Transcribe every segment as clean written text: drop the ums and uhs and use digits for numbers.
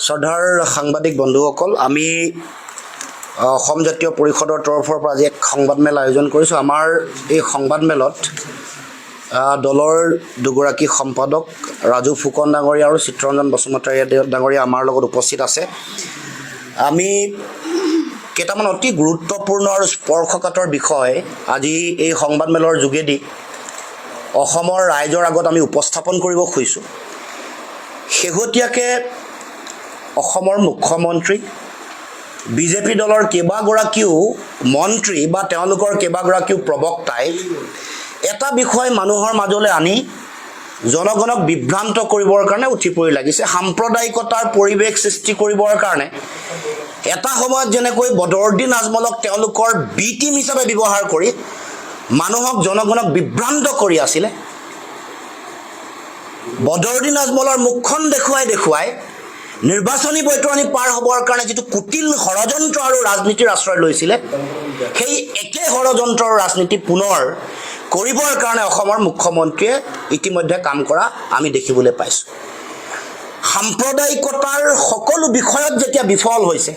শ্ৰদ্ধাৰ সাংবাদিক বন্ধুসকল, আমি অসম জাতীয় পৰিষদৰ তৰফৰ পৰা আজি এক সংবাদমেল আয়োজন কৰিছোঁ। আমাৰ এই সংবাদমেলত দলৰ দুগৰাকী সম্পাদক ৰাজু ফুকন ডাঙৰীয়া আৰু চিত্ৰৰঞ্জন বসুমতাৰী ডাঙৰীয়া আমাৰ লগত উপস্থিত আছে। আমি কেইটামান অতি গুৰুত্বপূৰ্ণ আৰু স্পৰ্শকাতৰ বিষয় আজি এই সংবাদমেলৰ যোগেদি অসমৰ ৰাইজৰ আগত আমি উপস্থাপন কৰিব খুজিছোঁ। শেহতীয়াকৈ অসমৰ মুখ্যমন্ত্ৰী, বিজেপি দলৰ কেইবাগৰাকীও মন্ত্ৰী বা তেওঁলোকৰ কেইবাগৰাকীও প্ৰবক্তাই এটা বিষয় মানুহৰ মাজলৈ আনি জনগণক বিভ্ৰান্ত কৰিবৰ কাৰণে উঠি পৰি লাগিছে। সাম্প্ৰদায়িকতাৰ পৰিৱেশ সৃষ্টি কৰিবৰ কাৰণে এটা সময়ত যেনেকৈ বদৰুদ্দিন আজমলক তেওঁলোকৰ বি টিম হিচাপে ব্যৱহাৰ কৰি মানুহক জনগণক বিভ্ৰান্ত কৰি আছিলে, বদৰুদ্দিন আজমলৰ মুখখন দেখুৱাই নিৰ্বাচনী বৈতৰণি পাৰ হ'বৰ কাৰণে যিটো কুটিল ষড়যন্ত্ৰ আৰু ৰাজনীতিৰ আশ্ৰয় লৈছিলে, সেই একে ষড়যন্ত্ৰ আৰু ৰাজনীতি পুনৰ কৰিবৰ কাৰণে অসমৰ মুখ্যমন্ত্ৰীয়ে ইতিমধ্যে কাম কৰা আমি দেখিবলৈ পাইছোঁ। সাম্প্ৰদায়িকতাৰ সকলো বিষয়ত যেতিয়া বিফল হৈছে,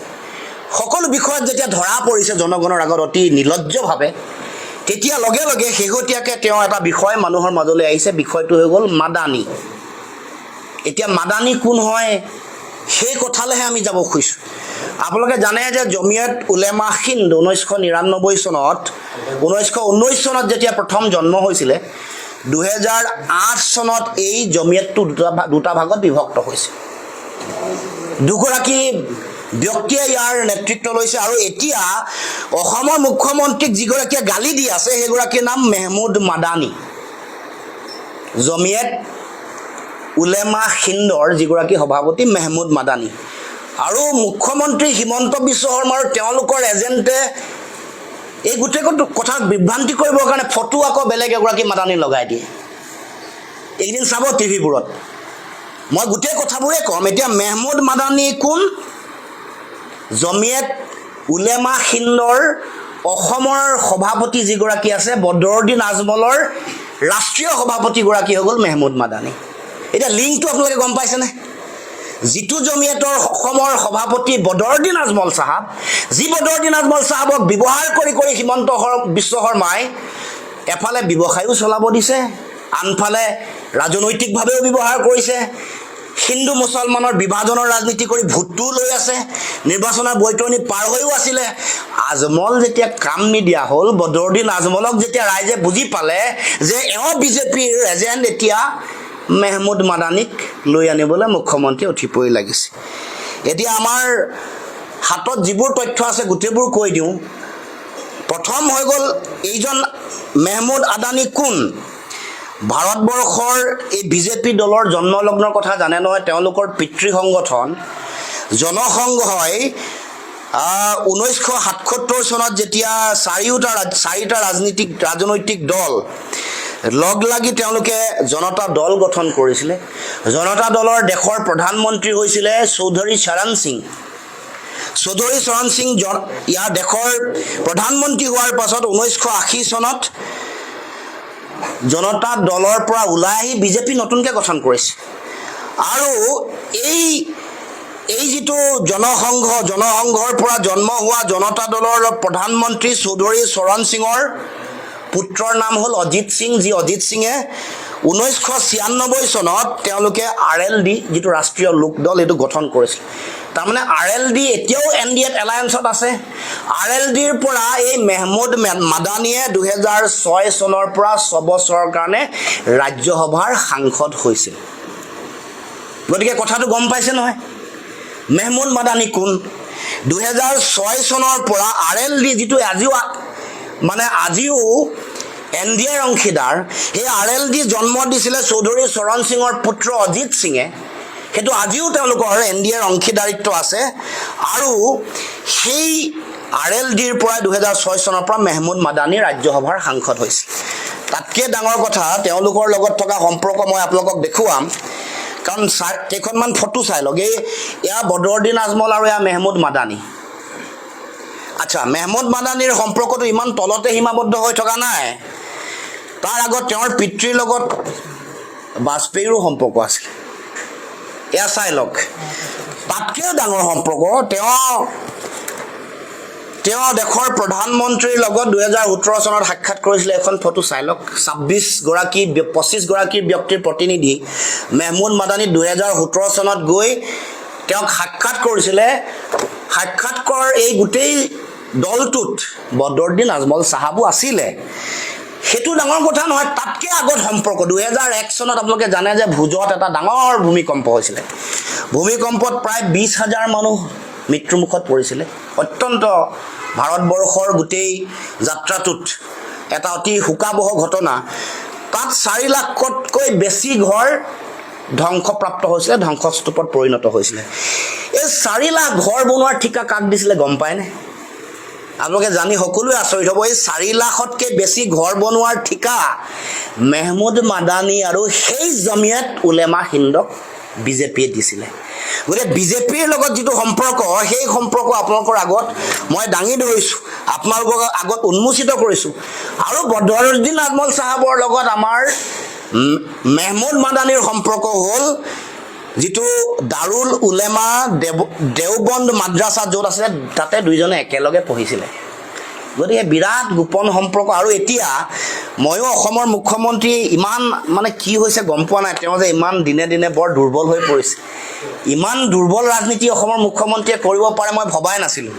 সকলো বিষয়ত যেতিয়া ধৰা পৰিছে জনগণৰ আগত অতি নিৰ্লজ্জভাৱে, তেতিয়া লগে লগে শেহতীয়াকৈ তেওঁ এটা বিষয় মানুহৰ মাজলৈ আহিছে। বিষয়টো হৈ গ'ল মাদানী। এতিয়া মাদানী কোন হয় সেই কথালৈহে আমি যাব খুজিছোঁ। আপোনালোকে জানে যে জমিয়ত উলেমা হিন্দ 1919 চনত যেতিয়া প্ৰথম জন্ম হৈছিলে, 2008 চনত এই জমিয়তটো দুটা ভাগত বিভক্ত হৈছে। দুগৰাকী ব্যক্তিয়ে ইয়াৰ নেতৃত্ব লৈছে আৰু এতিয়া অসমৰ মুখ্যমন্ত্ৰীক যিগৰাকীয়ে গালি দি আছে সেইগৰাকীৰ নাম মেহমুদ মাদানী। জমিয়ত উলেমা হিন্দৰ যিগৰাকী সভাপতি মেহমুদ মাদানী আৰু মুখ্যমন্ত্ৰী হিমন্ত বিশ্ব শৰ্মাৰ তেওঁলোকৰ এজেণ্টে এই গোটেই কথাক বিভ্ৰান্তি কৰিবৰ কাৰণে ফটো আকৌ বেলেগ এগৰাকী মাদানী লগাই দিয়ে। এইকেইদিন চাব টিভিবোৰত, মই গোটেই কথাবোৰেই ক'ম। এতিয়া মেহমুদ মাদানী কোন? জমিয়ত উলেমা হিন্দৰ অসমৰ সভাপতি যিগৰাকী আছে, বদৰুদ্দিন আজমলৰ ৰাষ্ট্ৰীয় সভাপতিগৰাকী হৈ গ'ল মেহমুদ মাদানী। এতিয়া লিংকটো আপোনালোকে গম পাইছেনে? যিটো জমিয়তৰ অসমৰ সভাপতি বদৰুদ্দিন আজমল চাহাব, যি বদৰুদ্দিন আজমল চাহাবক ব্যৱহাৰ কৰি হিমন্ত বিশ্ব শৰ্মাই এফালে ব্যৱসায়ো চলাব দিছে, আনফালে ৰাজনৈতিকভাৱেও ব্যৱহাৰ কৰিছে, হিন্দু মুছলমানৰ বিভাজনৰ ৰাজনীতি কৰি ভোটটোও লৈ আছে, নিৰ্বাচনৰ বৈতৰণি পাৰ হৈও আছিলে। আজমল যেতিয়া কাম নিদিয়া হ'ল, বদৰুদ্দিন আজমলক যেতিয়া ৰাইজে বুজি পালে যে এওঁ বিজেপিৰ এজেণ্ট, এতিয়া মেহমুদ মাদানীক লৈ আনিবলৈ মুখ্যমন্ত্ৰী উঠি পৰি লাগিছে। এতিয়া আমাৰ হাতত যিবোৰ তথ্য আছে গোটেইবোৰ কৈ দিওঁ। প্ৰথম হৈ গ'ল, এইজন মেহমুদ আদানী কোন? ভাৰতবৰ্ষৰ এই বিজেপি দলৰ জন্মলগ্নৰ কথা জানে নহয়। তেওঁলোকৰ পিতৃ সংগঠন জনসংঘই 1977 চনত যেতিয়া চাৰিটা ৰাজনৈতিক দল লগ লাগি তেওঁলোকে জনতা দল গঠন কৰিছিলে। জনতা দলৰ দেশৰ প্ৰধানমন্ত্ৰী হৈছিলে চৌধুৰী চৰণ সিং। চৌধুৰী চৰণ সিং ইয়াৰ দেশৰ প্ৰধানমন্ত্ৰী হোৱাৰ পাছত 1980 চনত জনতা দলৰ পৰা ওলাই আহি বিজেপি নতুনকৈ গঠন কৰিছে। আৰু এই যিটো জনসংঘৰ পৰা জন্ম হোৱা জনতা দলৰ প্ৰধানমন্ত্ৰী চৌধুৰী চৰণ সিঙৰ পুত্ৰৰ নাম হ'ল অজিত সিং, যি অজিত সিঙে 1996 চনত তেওঁলোকে RLD যিটো ৰাষ্ট্ৰীয় লোকদল এইটো গঠন কৰিছিল। তাৰমানে RLD এতিয়াও NDAত এলায়েন্সত আছে। RLDৰ পৰা এই মেহমুদ মাদানীয়ে 2006 চনৰ পৰা 6 বছৰৰ কাৰণে ৰাজ্যসভাৰ সাংসদ হৈছিল। গতিকে কথাটো গম পাইছে নহয়, মেহমুদ মাদানী কোন? 2006 চনৰ পৰা RLD যিটো আজিও NDAৰ অংশীদাৰ, সেই RLD জন্ম দিছিলে চৌধুৰী চৰণ সিঙৰ পুত্ৰ অজিত সিঙে। সেইটো আজিও তেওঁলোকৰ NDAৰ অংশীদাৰিত্ব আছে। আৰু সেই RLDৰ পৰা 2006 চনৰ পৰা মেহমুদ মাদানী ৰাজ্যসভাৰ সাংসদ হৈছিল। তাতকৈ ডাঙৰ কথা, তেওঁলোকৰ লগত থকা সম্পৰ্ক মই আপোনালোকক দেখুৱাম, কাৰণ কেইখনমান ফটো চাই লওক। এয়া বদৰুদ্দিন আজমল আৰু এয়া মেহমুদ মাদানী। আচ্ছা, মেহমুদ মাদানীৰ সম্পৰ্কটো ইমান তলতে সীমাবদ্ধ হৈ থকা নাই। তাৰ আগত তেওঁৰ পিতৃৰ লগত বাজপেয়ীৰো সম্পৰ্ক আছিল। এয়া চাই লওক। তাতকৈ ডাঙৰ সম্পৰ্ক তেওঁ দেশৰ প্ৰধানমন্ত্ৰীৰ লগত 2017 চনত সাক্ষাৎ কৰিছিলে। এখন ফটো চাই লওক। 25 গৰাকী ব্যক্তিৰ প্ৰতিনিধি মেহমুদ মাদানী 2017 চনত গৈ তেওঁক সাক্ষাৎ কৰিছিলে। সাক্ষাৎকৰ এই গোটেই দলটোত বদৰুদ্দিন আজমল চাহাবো আছিলে। সেইটো ডাঙৰ কথা নহয়। তাতকৈ আগত সম্পৰ্ক 2001 চনত আপোনালোকে জানে যে ভোজত এটা ডাঙৰ ভূমিকম্প হৈছিলে। ভূমিকম্পত প্ৰায় 20,000 মানুহ মৃত্যুমুখত পৰিছিলে। অত্যন্ত ভাৰতবৰ্ষৰ গোটেই যাত্ৰাটোত এটা অতি শোকাবহ ঘটনা। তাত 4 লাখতকৈ বেছি ঘৰ ধ্বংসপ্ৰাপ্ত হৈছিলে, ধ্বংসস্তূপত পৰিণত হৈছিলে। এই 4 লাখ ঘৰ বনোৱাৰ ঠিকা কাক দিছিলে গম পায়নে? আপোনালোকে জানি সকলোৱে আচৰিত হ'ব। এই 4 লাখতকৈ বেছি ঘৰ বনোৱাৰ ঠিকা মেহমুদ মাদানী আৰু সেই জমিয়ত উলেমা হিন্দক বিজেপিয়ে দিছিলে। গতিকে বিজেপিৰ লগত যিটো সম্পৰ্ক, সেই সম্পৰ্ক আপোনালোকৰ আগত মই দাঙি ধৰিছোঁ, আপোনালোকৰ আগত উন্মোচিত কৰিছোঁ। আৰু বদৰুদ্দিন আজমল চাহাবৰ লগত আমাৰ মেহমুদ মাদানীৰ সম্পৰ্ক হ'ল যিটো দাৰুল উলেমা দেওবন্দ মাদ্ৰাছা য'ত আছে, তাতে দুইজনে একেলগে পঢ়িছিলে। গতিকে বিৰাট গোপন সম্পৰ্ক। আৰু এতিয়া ময়ো অসমৰ মুখ্যমন্ত্ৰী ইমান কি হৈছে গম পোৱা নাই। তেওঁ যে ইমান দিনে দিনে বৰ দুৰ্বল হৈ পৰিছে। ইমান দুৰ্বল ৰাজনীতি অসমৰ মুখ্যমন্ত্ৰীয়ে কৰিব পাৰে মই ভবাই নাছিলোঁ।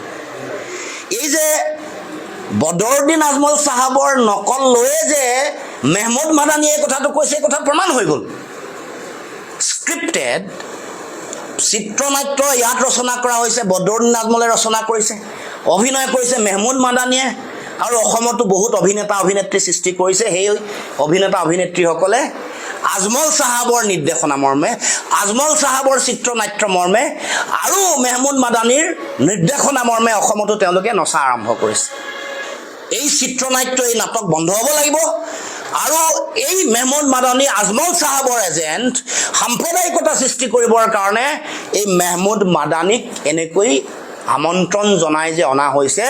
এই যে বদৰুদ্দিন আজমল চাহাবৰ নকল লৈয়ে যে মেহমুদ মাদানীয়ে এই কথাটো কৈছে, এই কথা প্ৰমাণ হৈ গ'ল। স্ক্ৰিপ্টেড চিত্ৰনাট্য ইয়াত ৰচনা কৰা হৈছে, বদৰুদ্দিন আজমলে ৰচনা কৰিছে, অভিনয় কৰিছে মেহমুদ মাদানীয়ে। আৰু অসমতো বহুত অভিনেতা অভিনেত্ৰী সৃষ্টি কৰিছে। সেই অভিনেতা অভিনেত্ৰীসকলে আজমল চাহাবৰ নিৰ্দেশনা মৰ্মে, আজমল চাহাবৰ চিত্ৰনাট্য মৰ্মে আৰু মেহমুদ মাদানীৰ নিৰ্দেশনা মৰ্মে অসমতো তেওঁলোকে নচা আৰম্ভ কৰিছে। এই চিত্ৰনাট্য, এই নাটক বন্ধ হ'ব লাগিব। আৰু এই মেহমুদ মাদানী আজমল চাহাবৰ এজেণ্ট সাম্প্ৰদায়িকতা সৃষ্টি কৰিবৰ কাৰণে এই মেহমুদ মাদানীক এনেকৈ আমন্ত্ৰণ জনাই যে অনা হৈছে,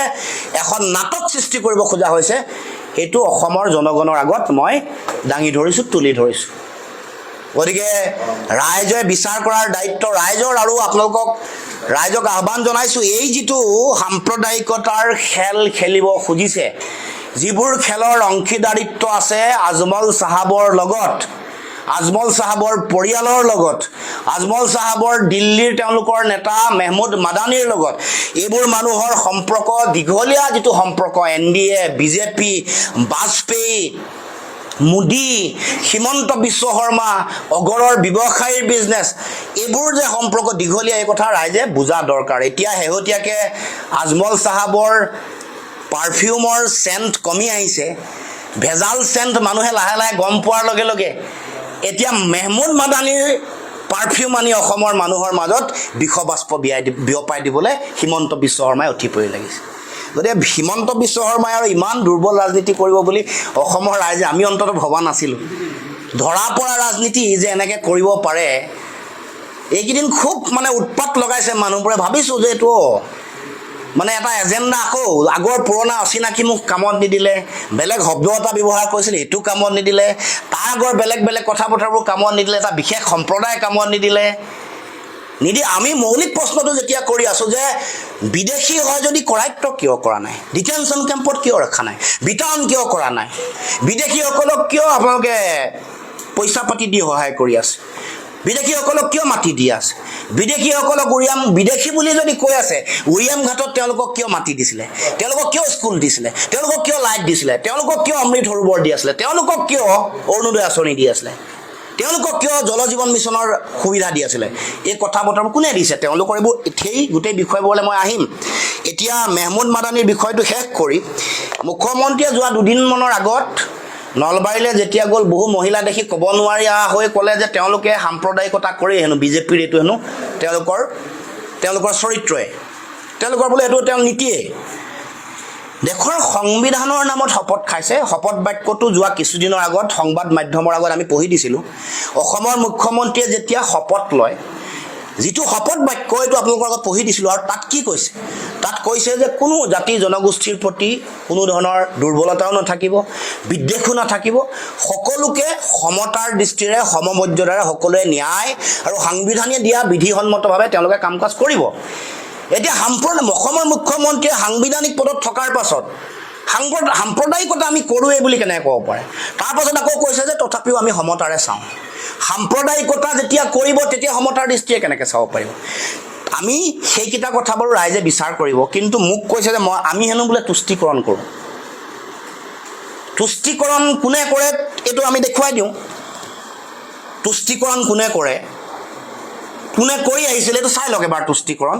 এখন নাটক সৃষ্টি কৰিব খোজা হৈছে, সেইটো অসমৰ জনগণৰ আগত মই দাঙি ধৰিছোঁ, তুলি ধৰিছোঁ। গতিকে ৰাইজে বিচাৰ কৰাৰ দায়িত্ব ৰাইজৰ। আৰু আপোনালোকক ৰাইজক আহ্বান জনাইছোঁ, এই যিটো সাম্প্ৰদায়িকতাৰ খেল খেলিব খুজিছে, যিবোৰ খেলৰ অংশীদাৰিত্ব আছে আজমল চাহাবৰ লগত, আজমল চাহাবৰ পৰিয়ালৰ লগত, আজমল চাহাবৰ দিল্লীৰ তেওঁলোকৰ নেতা মেহমুদ মাদানীৰ লগত, এইবোৰ মানুহৰ সম্পৰ্ক দীঘলীয়া যিটো সম্পৰ্ক, NDA, বিজেপি, বাজপেয়ী, মোদী, হিমন্ত বিশ্ব শৰ্মা, অগৰৰ ব্যৱসায়ীৰ বিজনেছ, এইবোৰ যে সম্পৰ্ক দীঘলীয়া, এই কথা ৰাইজে বুজা দৰকাৰ। এতিয়া শেহতীয়াকৈ আজমল চাহাবৰ পাৰফিউমৰ চেণ্ট কমি আহিছে, ভেজাল চেণ্ট মানুহে লাহে লাহে গম পোৱাৰ লগে লগে এতিয়া মেহমুদ মাদানীৰ পাৰফিউম আনি অসমৰ মানুহৰ মাজত বিষবাষ্প বিয়পাই দিবলৈ হিমন্ত বিশ্ব শৰ্মাই উঠি পৰি লাগিছে। গতিকে হিমন্ত বিশ্ব শৰ্মাই আৰু ইমান দুৰ্বল ৰাজনীতি কৰিব বুলি অসমৰ ৰাইজে আমি অন্ততঃ ভবা নাছিলোঁ। ধৰা পৰা ৰাজনীতি যে এনেকৈ কৰিব পাৰে, এইকেইদিন খুব উৎপাত লগাইছে মানুহবোৰে। ভাবিছোঁ যে এইটো এটা এজেণ্ডা, আকৌ আগৰ পুৰণা অচিনাকি মোক কামত নিদিলে, বেলেগ শব্দ এটা ব্যৱহাৰ কৰিছিল সেইটো কামত নিদিলে, তাৰ আগৰ বেলেগ বেলেগ কথা বতৰাবোৰ কামত নিদিলে, এটা বিশেষ সম্প্ৰদায় কামত নিদিলে। আমি মৌলিক প্ৰশ্নটো যেতিয়া কৰি আছোঁ যে বিদেশী হয় যদি কৰায়ত্ব কিয় কৰা নাই, ডিটেনশ্যন কেম্পত কিয় ৰখা নাই, বিতৰণ কিয় কৰা নাই, বিদেশীসকলক কিয় আপোনালোকে পইচা পাতি দি সহায় কৰি আছে, বিদেশীসকলক কিয় মাটি দি আছে, বিদেশীসকলক বিদেশী বুলি যদি কৈ আছে, উৰিয়াম ঘাটত তেওঁলোকক কিয় মাটি দিছিলে, তেওঁলোকক কিয় স্কুল দিছিলে, তেওঁলোকক কিয় লাইট দিছিলে, তেওঁলোকক কিয় অমৃত সৰোবৰ দি আছিলে, তেওঁলোকক কিয় অৰুণোদয় আঁচনি দি আছিলে, তেওঁলোকক কিয় জল জীৱন মিছনৰ সুবিধা দি আছিলে, এই কথা বতৰা কোনে দিছে, তেওঁলোকৰ এইবোৰ সেই গোটেই বিষয়বোৰলৈ মই আহিম। এতিয়া মেহমুদ মাদানীৰ বিষয়টো শেষ কৰি, মুখ্যমন্ত্ৰীয়ে যোৱা 2 দিনমানৰ আগত নলবাৰীলৈ যেতিয়া গ'ল, বহু মহিলা দেখি ক'ব নোৱাৰা হৈ ক'লে যে তেওঁলোকে সাম্প্ৰদায়িকতা কৰি হেনো, বিজেপিৰ এইটো হেনো তেওঁলোকৰ চৰিত্ৰই, তেওঁলোকৰ বোলে এইটো তেওঁৰ নীতিয়ে। দেশৰ সংবিধানৰ নামত শপত খাইছে। শপত বাক্যটো যোৱা কিছুদিনৰ আগত সংবাদ মাধ্যমৰ আগত আমি পঢ়ি দিছিলোঁ। অসমৰ মুখ্যমন্ত্ৰীয়ে যেতিয়া শপত লয়, যিটো শপত বাক্য এইটো আপোনালোকৰ আগত পঢ়ি দিছিলোঁ আৰু তাত কি কৈছে তাত কৈছে যে কোনো জাতি জনগোষ্ঠীৰ প্ৰতি কোনো ধৰণৰ দুৰ্বলতাও নাথাকিব বিদ্বেষো নাথাকিব সকলোকে সমতাৰ দৃষ্টিৰে সমমৰ্যাদাৰে সকলোৱে ন্যায় আৰু সাংবিধানিক দিয়া বিধিসন্মতভাৱে তেওঁলোকে কাম কাজ কৰিব এতিয়া অসমৰ মুখ্যমন্ত্ৰীয়ে সাংবিধানিক পদত থকাৰ পাছত সাম্প্ৰদায়িকতা আমি কৰোঁৱে বুলি কেনেকৈ ক'ব পাৰে তাৰ পাছত আকৌ কৈছে যে তথাপিও আমি সমতাৰে চাওঁ সাম্প্ৰদায়িকতা যেতিয়া কৰিব তেতিয়া সমতাৰ দৃষ্টিৰে কেনেকৈ চাব পাৰিব আমি সেইকেইটা কথা বাৰু ৰাইজে বিচাৰ কৰিব কিন্তু মোক কৈছে যে আমি হেনো বোলে তুষ্টিকৰণ কৰোঁ তুষ্টিকৰণ কোনে কৰে এইটো আমি দেখুৱাই দিওঁ তুষ্টিকৰণ কোনে কৰে কোনে কৰি আহিছিল এইটো চাই লওক এবাৰ তুষ্টিকৰণ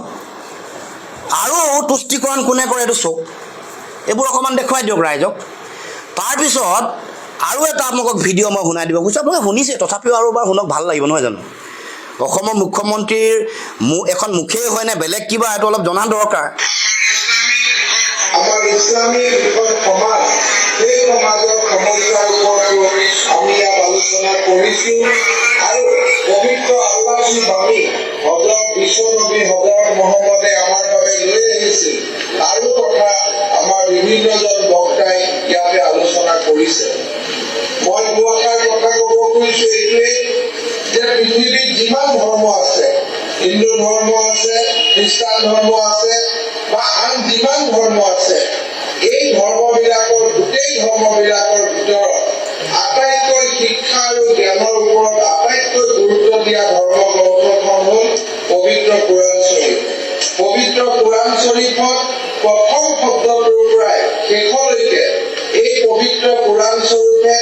আৰু তুষ্টিকৰণ কোনে কৰে এইটো চাওক এইবোৰ অকণমান দেখুৱাই দিয়ক ৰাইজক তাৰপিছত আৰু এটা আপোনালোকক ভিডিঅ' মই শুনাই দিব কৈছোঁ আপোনালোকে শুনিছে তথাপিও আৰু এবাৰ শুনক ভাল লাগিব নহয় জানো অসমৰ মুখ্যমন্ত্ৰীৰ এখন মুখেই হয়নে বেলেগ কিবা এইটো অলপ জনা দৰকাৰ আমাৰ ইছলামী সমাজ সেই সমাজৰ সমস্যাৰ ওপৰতো আমি ইয়াত আলোচনা কৰিছোঁ আৰু পবিত্ৰ আল্লাহৰ বাণী হজৰত বিশ্বনবী হজৰত মহম্মদে আমাৰ বাবে লৈ আহিছিল আৰু কথা আমাৰ বিভিন্নজন বক্তাই ইয়াতে আলোচনা কৰিছে মই দুআষাৰ কথা ক'ব খুজিছোঁ এইটোৱেই যে পৃথিৱীত যিমান ধৰ্ম আছে হিন্দু ধৰ্ম আছে খ্ৰীষ্টান ধৰ্ম আছে বা আন যিমান ধৰ্ম আছে এই ধৰ্মবিলাকৰ গোটেই ধৰ্মবিলাকৰ ভিতৰত আটাইতকৈ শিক্ষা আৰু জ্ঞানৰ ওপৰত আটাইতকৈ গুৰুত্ব দিয়া ধৰ্মগ্ৰন্থখন হ'ল পবিত্ৰ কোৰাণ শ্বৰীফ পবিত্ৰ কোৰাণ শ্বৰীফত প্ৰথম শব্দটোৰ পৰাই শেষলৈকে এই পবিত্ৰ কোৰাণ শ্বৰীফে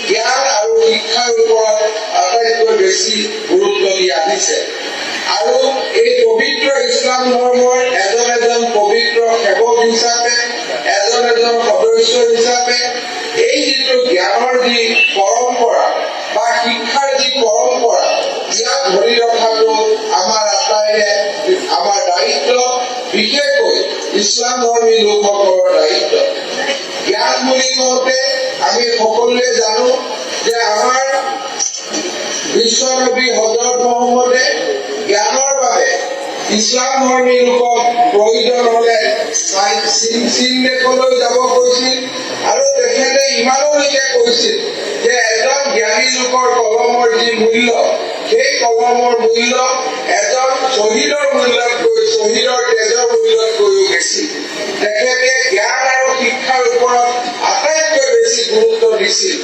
জ্ঞান আৰু শিক্ষাৰ ওপৰত আটাইতকৈ বেছি গুৰুত্ব দি আহিছে আৰু এই পবিত্ৰ ইছলাম ধৰ্মৰ এজন পবিত্ৰ সেৱক হিচাপে এজন সদস্য হিচাপে এই যিটো জ্ঞানৰ যি পৰম্পৰা বা শিক্ষাৰ যি পৰম্পৰা ইয়াক ধৰি ৰখাটো আমাৰ আটাইৰে আমাৰ দায়িত্ব বিশেষকৈ ইছলাম ধৰ্মী লোকসকলৰ দায়িত্ব জ্ঞান বুলি কওঁতে আমি সকলোৱে জানো যে আমাৰ বিশ্বনবী হজৰত মহম্মদে জ্ঞানৰ বাবে ইছলাম ধৰ্মী লোকক প্ৰয়োজন হলে চীন দেশলৈ যাব কৈছিল আৰু তেখেতে ইমানলৈকে কৈছিল যে এজন জ্ঞানী লোকৰ কলমৰ যি মূল্য সেই কলমৰ মূল্য এজন শ্বহীদৰ মূল্যতকৈ শ্বহীদৰ তেজৰ মূল্যতকৈও বেছি তেখেতে জ্ঞান আৰু শিক্ষাৰ ওপৰত আটাইতকৈ বেছি গুৰুত্ব দিছিল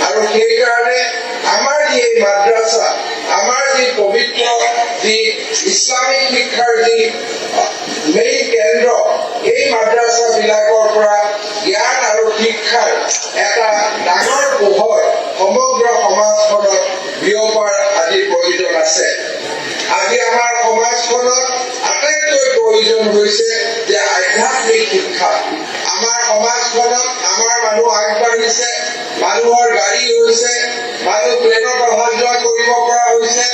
আৰু সেইকাৰণে আমাৰ যি এই মাদ্ৰাছা আমাৰ যি পবিত্ৰ যি ইছলামিক শিক্ষাৰ যি মেইন কেন্দ্ৰ এই মাদ্ৰাছা বিলাকৰ পৰা জ্ঞান আৰু শিক্ষাৰ এটা ডাঙৰ পোহৰ সমগ্ৰ সমাজখনত বিয়পাৰ আদি প্ৰয়োজন আছে আজি আমাৰ সমাজখনত আটাইতকৈ প্ৰয়োজন হৈছে যে আধ্যাত্মিক শিক্ষা আমাৰ সমাজখনত আমাৰ মানুহ আগবাঢ়িছে মানুহৰ গাড়ী হৈছে মানুহ প্লেনত অহা যোৱা কৰিব পৰা হৈছে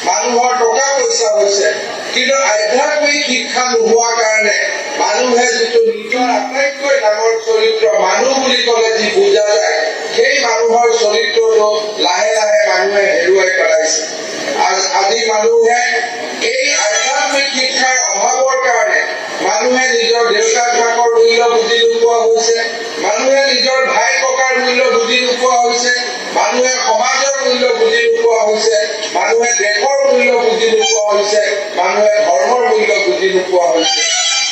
মানুহৰ টকা পইচা হৈছে কিন্তু আধ্যাত্মিক শিক্ষা নোহোৱা কাৰণে মানুহে যিটো নিজৰ আটাইতকৈ ডাঙৰ চৰিত্ৰ মানুহ বুলি ক'লে যি বুজা যায় সেই মানুহৰ চৰিত্ৰটো লাহে লাহে মানুহে হেৰুৱাই পেলাইছে আজি মানুহে এই আধ্যাত্মিক শিক্ষাৰ অভাৱৰ কাৰণে মানুহে নিজৰ দেউতাক মাকৰ মূল্য বুজি নোপোৱা হৈছে মানুহে নিজৰ ভাই ককাৰ মূল্য বুজি নোপোৱা হৈছে মানুহে সমাজৰ মূল্য বুজি নোপোৱা হৈছে মানুহে দেশৰ মূল্য বুজি নোপোৱা হৈছে মানুহে ধৰ্মৰ মূল্য বুজি নোপোৱা হৈছে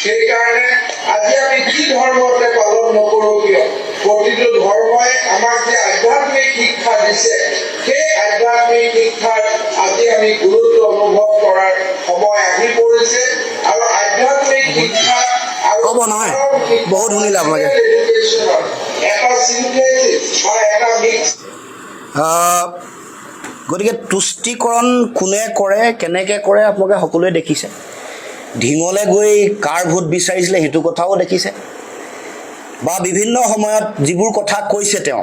সেইকাৰণে আজি আমি কি ধৰ্মতে পালন নকৰোঁ কিয় প্ৰতিটো ধৰ্মই আমাক যে আধ্যাত্মিক শিক্ষা দিছে সেই আধ্যাত্মিক শিক্ষাৰ আজি আমি গুৰুত্ব অনুভৱ কৰাৰ সময় আহি পৰিছে আৰু আধ্যাত্মিক শিক্ষা ক'ব নহয় বহুত শুনিলে আপোনালোকে এটা চিন্থেচিছ বা এটা মিক্স গতিকে তুষ্টিকৰণ কোনে কৰে কেনেকৈ কৰে আপোনালোকে সকলোৱে দেখিছে ঢিঙলে গৈ কাৰ ভোট বিচাৰিছিলে সেইটো কথাও দেখিছে বা বিভিন্ন সময়ত যিবোৰ কথা কৈছে তেওঁ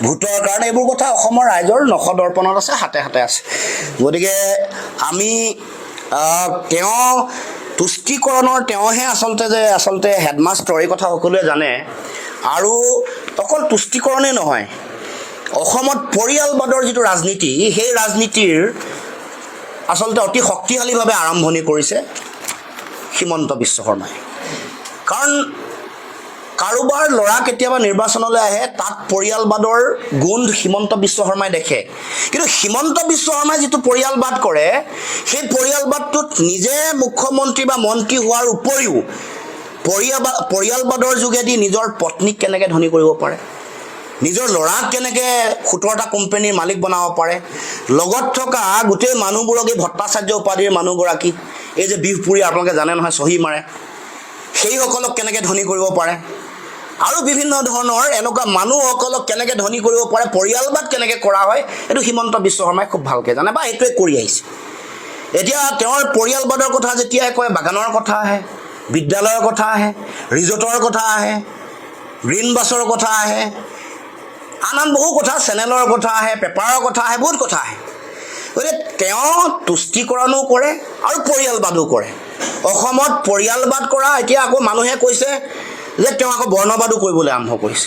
ভোটৰ কাৰণে এইবোৰ কথা অসমৰ ৰাইজৰ নখদৰ্পণত আছে হাতে হাতে আছে গতিকে আমি তেওঁ তুষ্টিকৰণৰ তেওঁহে আচলতে হেডমাষ্টাৰ এই কথা সকলোৱে জানে আৰু অকল তুষ্টিকৰণেই নহয় অসমত পৰিয়ালবাদৰ যিটো ৰাজনীতি সেই ৰাজনীতিৰ আচলতে অতি শক্তিশালীভাৱে আৰম্ভণি কৰিছে হিমন্ত বিশ্ব শৰ্মাই। কাৰণ কাৰোবাৰ ল'ৰা কেতিয়াবা নিৰ্বাচনলৈ আহে, তাত পৰিয়ালবাদৰ গোন্ধ হিমন্ত বিশ্ব শৰ্মাই দেখে। কিন্তু হিমন্ত বিশ্ব শৰ্মাই যিটো পৰিয়ালবাদ কৰে, সেই পৰিয়ালবাদটোত নিজে মুখ্যমন্ত্ৰী বা মন্ত্ৰী হোৱাৰ উপৰিও পৰিয়ালবাদৰ যোগেদি নিজৰ পত্নীক কেনেকৈ ধনী কৰিব পাৰে, নিজৰ ল'ৰাক কেনেকৈ 17টা কোম্পানীৰ মালিক বনাব পাৰে, লগত থকা গোটেই মানুহবোৰক এই ভট্টাচাৰ্য উপাধিৰ মানুহগৰাকী, এই যে বিহপুৰী আপোনালোকে জানে নহয় চহী মাৰে, সেইসকলক কেনেকৈ ধনী কৰিব পাৰে, আৰু বিভিন্ন ধৰণৰ এনেকুৱা মানুহসকলক কেনেকৈ ধনী কৰিব পাৰে, পৰিয়ালবাদ কেনেকৈ কৰা হয়, এইটো হিমন্ত বিশ্ব শৰ্মাই খুব ভালকৈ জানে বা এইটোৱে কৰি আহিছে। এতিয়া তেওঁৰ পৰিয়ালবাদৰ কথা যেতিয়া কয়, বাগানৰ কথা আহে, বিদ্যালয়ৰ কথা আহে, ৰিজৰ্টৰ কথা আহে, গ্ৰীণ বাছৰ কথা আহে, আন বহু কথা, চেনেলৰ কথা আহে, পেপাৰৰ কথা আহে, বহুত কথা আহে। গতিকে তেওঁ তুষ্টিকৰণো কৰে আৰু পৰিয়ালবাদো কৰে। অসমত পৰিয়ালবাদ কৰা, এতিয়া আকৌ মানুহে কৈছে যে তেওঁ আকৌ বৰ্ণবাদো কৰিবলৈ আৰম্ভ কৰিছে।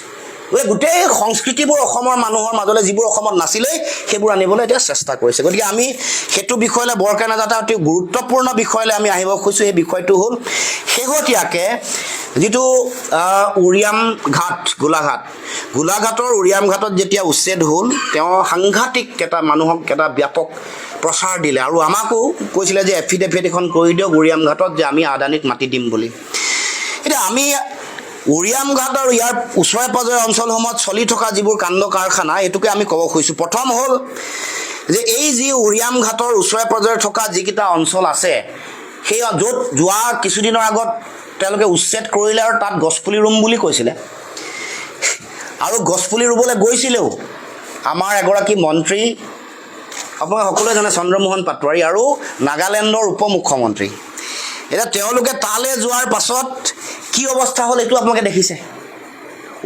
গতিকে গোটেই সংস্কৃতিবোৰ অসমৰ মানুহৰ মাজলৈ, যিবোৰ অসমত নাছিলেই, সেইবোৰ আনিবলৈ এতিয়া চেষ্টা কৰিছে। গতিকে আমি সেইটো বিষয়লৈ বৰকৈ নাযাওঁ, অতি গুৰুত্বপূৰ্ণ বিষয়লৈ আমি আহিব খুজিছোঁ। সেই বিষয়টো হ'ল শেহতীয়াকৈ যিটো উৰিয়াম ঘাট, গোলাঘাটৰ উৰিয়াম ঘাটত যেতিয়া উচ্ছেদ হ'ল, তেওঁ সাংঘাতিক এটা মানুহক এটা ব্যাপক প্ৰচাৰ দিলে আৰু আমাকো কৈছিলে যে এফিডেভিট এখন কৰি দিয়ক উৰিয়াম ঘাটত যে আমি আদানীক মাতি দিম বুলি। এতিয়া আমি উৰিয়াম ঘাট আৰু ইয়াৰ ওচৰে পাজৰে অঞ্চলসমূহত চলি থকা যিবোৰ কাণ্ড কাৰখানা, এইটোকে আমি ক'ব খুজিছোঁ। প্ৰথম হ'ল যে এই যি উৰিয়াম ঘাটৰ ওচৰে পাজৰে থকা যিকেইটা অঞ্চল আছে, সেই য'ত যোৱা কিছুদিনৰ আগত তেওঁলোকে উচ্ছেদ কৰিলে আৰু তাত গছপুলি ৰুম বুলি কৈছিলে, আৰু গছপুলি ৰুবলৈ গৈছিলেও আমাৰ এগৰাকী মন্ত্ৰী, আপোনালোকে সকলোৱে জানে চন্দ্ৰমোহন পাটোৱাৰী, আৰু নাগালেণ্ডৰ উপ মুখ্যমন্ত্ৰী। এতিয়া তেওঁলোকে তালৈ যোৱাৰ পাছত কি অৱস্থা হ'ল এইটো আপোনালোকে দেখিছে।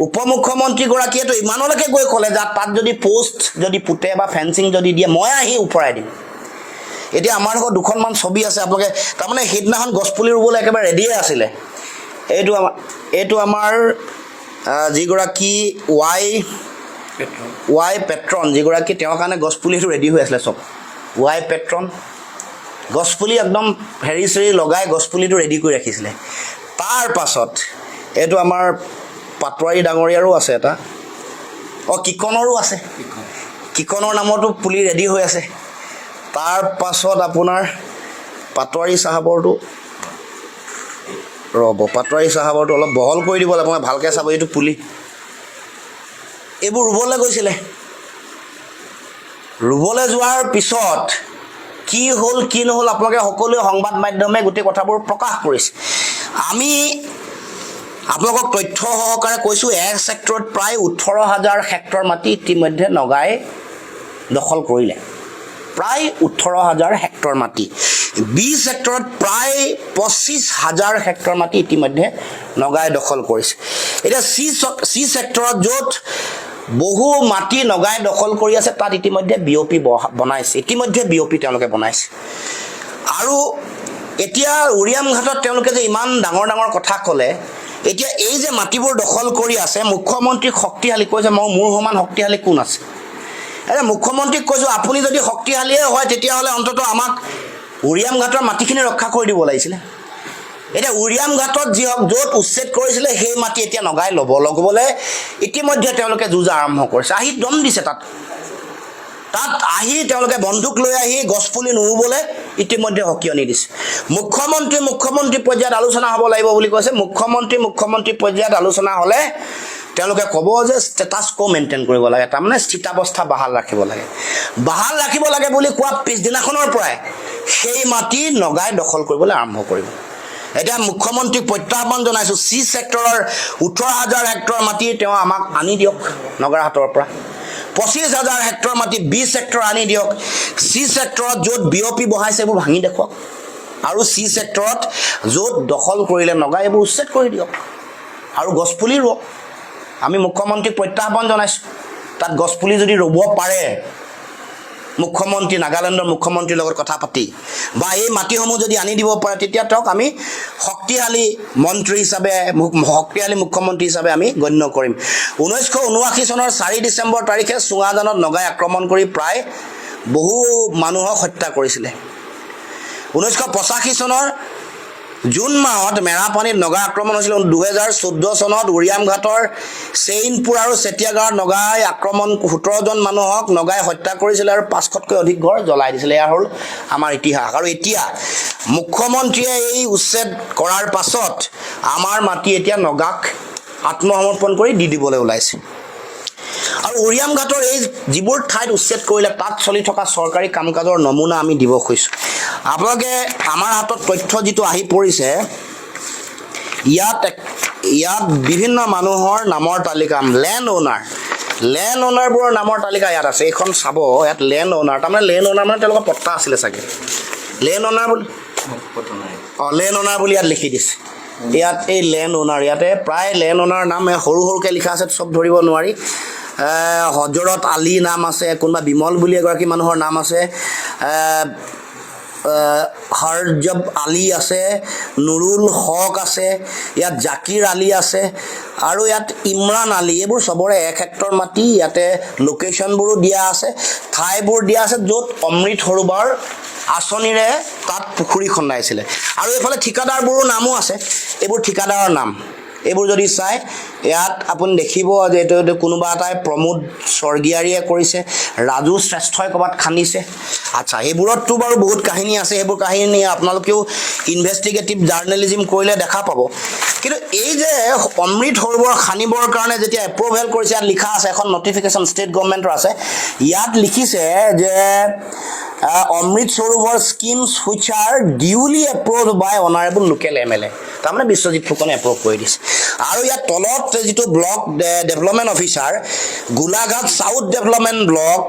উপ মুখ্যমন্ত্ৰীগৰাকীয়েতো ইমানলৈকে গৈ ক'লে যে তাত যদি পোষ্ট যদি পুতে বা ফেঞ্চিং যদি দিয়ে, মই আহি উপৰাই দিম। এতিয়া আমাৰ লগত দুখনমান ছবি আছে, আপোনালোকে তাৰমানে সেইদিনাখন গছপুলি ৰুবলৈ একেবাৰে ৰেডিয়ে আছিলে। এইটো আমাৰ যিগৰাকী ৱাই পেট্ৰন, যিগৰাকী তেওঁৰ কাৰণে গছপুলিটো ৰেডি হৈ আছিলে, চব ৱাই পেট্ৰন গছপুলি একদম হেৰি চেৰি লগাই গছপুলিটো ৰেডি কৰি ৰাখিছিলে। তাৰ পাছত এইটো আমাৰ পাটোৱাৰী ডাঙৰীয়াৰো আছে এটা, কিকনৰো আছে, কিকনৰ নামতো পুলি ৰেডি হৈ আছে। তাৰ পাছত আপোনাৰ পাটোৱাৰী চাহাবৰটো অলপ বহল কৰি দিব লাগে, মই ভালকৈ চাব, এইটো পুলি এইবোৰ ৰুবলৈ গৈছিলে। ৰুবলৈ যোৱাৰ পিছত কি হ'ল কি নহ'ল আপোনালোকে সকলোৱে সংবাদ মাধ্যমে গোটেই কথাবোৰ প্ৰকাশ কৰিছে। আমি আপোনালোকক তথ্য সহকাৰে কৈছোঁ, এক ছেক্টৰত প্ৰায় 18,000 হেক্টৰ মাটি ইতিমধ্যে নগাই দখল কৰিলে, প্ৰায় 18,000 হেক্টৰ মাটি। বি ছেক্টৰত প্ৰায় 25,000 হেক্টৰ মাটি ইতিমধ্যে নগাই দখল কৰিছে। এতিয়া চি ছেক্টৰত য'ত বহু মাটি নগাই দখল কৰি আছে, তাত ইতিমধ্যে BOP বনাইছে, তেওঁলোকে বনাইছে। আৰু এতিয়া উৰিয়াম ঘাটত তেওঁলোকে যে ইমান ডাঙৰ ডাঙৰ কথা ক'লে, এতিয়া এই যে মাটিবোৰ দখল কৰি আছে, মুখ্যমন্ত্ৰীক শক্তিশালী কৈছে, মোৰ সমান শক্তিশালী কোন আছে? এতিয়া মুখ্যমন্ত্ৰীক কৈছোঁ, আপুনি যদি শক্তিশালীয়ে হয় তেতিয়াহ'লে অন্ততঃ আমাক উৰিয়াম ঘাটৰ মাটিখিনি ৰক্ষা কৰি দিব লাগিছিলে। এতিয়া উৰিয়াম ঘাটত য'ত উচ্ছেদ কৰিছিলে সেই মাটি এতিয়া নগাই ল'বলৈ ইতিমধ্যে তেওঁলোকে যুঁজ আৰম্ভ কৰিছে, আহি দম দিছে। তাত আহি তেওঁলোকে বন্দুক লৈ আহি গছপুলি নুৰুবলৈ ইতিমধ্যে সকিয়নি দিছে। মুখ্যমন্ত্ৰী পৰ্যায়ত আলোচনা হ'ব লাগিব বুলি কৈছে। মুখ্যমন্ত্ৰী পৰ্যায়ত আলোচনা হ'লে তেওঁলোকে ক'ব যে ষ্টেটাছ কো মেইনটেইন কৰিব লাগে, তাৰমানে স্থিতাৱস্থা বাহাল ৰাখিব লাগে বুলি কোৱা পিছদিনাখনৰ পৰাই সেই মাটি নগাই দখল কৰিবলৈ আৰম্ভ কৰিব। এতিয়া মুখ্যমন্ত্ৰীক প্ৰত্যাহ্বান জনাইছোঁ, চি ছেক্টৰৰ 18,000 হেক্টৰ মাটি তেওঁ আমাক আনি দিয়ক নগৰাহাটৰ পৰা, 25,000 হেক্টৰ মাটি বি ছেক্টৰ আনি দিয়ক, চি ছেক্টৰত য'ত BOP বহাইছে এইবোৰ ভাঙি দেখুৱাওক, আৰু চি ছেক্টৰত য'ত দখল কৰিলে নগাই এইবোৰ উচ্ছেদ কৰি দিয়ক, আৰু গছপুলি ৰুৱক। আমি মুখ্যমন্ত্ৰীক প্ৰত্যাহ্বান জনাইছোঁ, তাত গছপুলি যদি ৰুব পাৰে, নাগালেণ্ডৰ মুখ্যমন্ত্ৰীৰ লগত কথা পাতি বা এই মাটিসমূহ যদি আনি দিব পাৰে, তেতিয়া তেওঁক আমি শক্তিশালী মুখ্যমন্ত্ৰী হিচাপে আমি গণ্য কৰিম। 1979 চনৰ 4 ডিচেম্বৰ তাৰিখে চুঙাজানত নগাই আক্ৰমণ কৰি প্ৰায় বহু মানুহক হত্যা কৰিছিলে। 1985 চনৰ জুন মাহত মেৰাপানীত নগা আক্ৰমণ হৈছিল। 2014 চনত উৰিয়ামঘাটৰ চেইনপুৰ আৰু চেতিয়াগাঁৱত নগাই আক্ৰমণ 17 জন মানুহক নগাই হত্যা কৰিছিল আৰু 500তকৈ অধিক ঘৰ জ্বলাই দিছিল। এয়া হ'ল আমাৰ ইতিহাস। আৰু এতিয়া মুখ্যমন্ত্ৰীয়ে এই উচ্ছেদ কৰাৰ পাছত আমাৰ মাটি এতিয়া নগাক আত্মসমৰ্পণ কৰি দি দিবলৈ ওলাইছে। আৰু উৰিয়ামঘাটৰ এই যিবোৰ ঠাইত উচ্ছেদ কৰিলে তাত চলি থকা চৰকাৰী কাম কাজৰ নমুনা আমি দিব খুজিছোঁ। আপোনালোকে আমাৰ হাতত তথ্য যিটো আহি পৰিছে, ইয়াত বিভিন্ন মানুহৰ নামৰ তালিকা, লেণ্ড অ'নাৰবোৰৰ নামৰ তালিকা ইয়াত আছে। এইখন চাব, ইয়াত লেণ্ড অ'নাৰ, তাৰমানে লেণ্ড অ'নাৰ মানে তেওঁলোকৰ পট্টা আছিলে চাগে, লেণ্ড অ'নাৰ বুলি লেণ্ড অ'নাৰ বুলি ইয়াত লিখি দিছে। ইয়াত এই লেণ্ড অ'নাৰ, ইয়াতে প্ৰায় লেণ্ড অ'নাৰ নাম সৰু সৰুকৈ লিখা আছে, চব ধৰিব নোৱাৰি। হজৰত আলী নাম আছে, কোনোবা বিমল বুলি এগৰাকী মানুহৰ নাম আছে, হৰজব আলী আছে, নুৰুল হক আছে, ইয়াত জাকিৰ আলী আছে আৰু ইয়াত ইমৰান আলী। এইবোৰ চবৰে 1 হেক্টৰ মাটি। ইয়াতে লোকেশ্যনবোৰো দিয়া আছে, ঠাইবোৰ দিয়া আছে য'ত অমৃত সৰোবৰ আঁচনিৰে তাত পুখুৰী খন্দাইছিলে। আৰু এইফালে ঠিকাদাৰবোৰৰ নামো আছে, এইবোৰ ঠিকাদাৰৰ নাম। এইবোৰ যদি চাই ইয়াত আপুনি দেখিব যে এইটো কোনোবা এটাই প্ৰমোদ স্বৰ্গীয়াৰীয়ে কৰিছে, ৰাজু শ্ৰেষ্ঠই ক'ৰবাত খান্দিছে। আচ্ছা, সেইবোৰততো বাৰু বহুত কাহিনী আছে, সেইবোৰ কাহিনী আপোনালোকেও ইনভেষ্টিগেটিভ জাৰ্নেলিজিম কৰিলে দেখা পাব। কিন্তু এই যে অমৃত সৰোবৰ খান্দিবৰ কাৰণে যেতিয়া এপ্ৰুভেল কৰিছে, ইয়াত লিখা আছে, এখন নটিফিকেশ্যন ষ্টেট গভৰ্ণমেণ্টৰ আছে, ইয়াত লিখিছে যে Amrit Sarovar schemes which are duly approved by honourable local MLA, তাৰমানে বিশ্বজিৎ ফুকনে এপ্ৰুভ কৰি দিছে। আৰু ইয়াত তলত যিটো block development officer, Golaghat south development block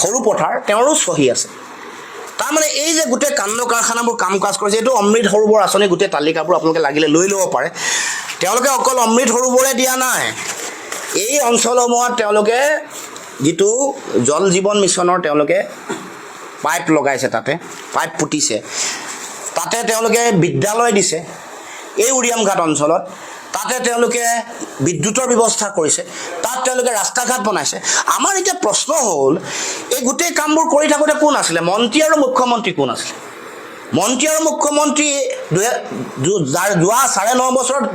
Sarupathar, তেওঁৰো চহী আছে। তাৰমানে এই যে গোটেই কাণ্ড কাৰখানাবোৰ কাম কাজ কৰিছে, এইটো অমৃত সৰোবৰ আঁচনি গোটেই তালিকাবোৰ আপোনালোকে লাগিলে লৈ ল'ব পাৰে। তেওঁলোকে অকল অমৃত সৰোবৰে দিয়া নাই, এই অঞ্চলসমূহত তেওঁলোকে যিটো জল জীৱন মিছনৰ তেওঁলোকে পাইপ লগাইছে, তাতে পাইপ পুতিছে, তাতে তেওঁলোকে বিদ্যালয় দিছে এই উৰিয়ামঘাট অঞ্চলত, তাতে তেওঁলোকে বিদ্যুতৰ ব্যৱস্থা কৰিছে, তাত তেওঁলোকে ৰাস্তা ঘাট বনাইছে। আমাৰ এতিয়া প্ৰশ্ন হ'ল, এই গোটেই কামবোৰ কৰি থাকোঁতে কোন আছিলে? মন্ত্ৰী আৰু মুখ্যমন্ত্ৰী কোন আছিলে? মন্ত্ৰী আৰু মুখ্যমন্ত্ৰী যোৱা 9.5 বছৰত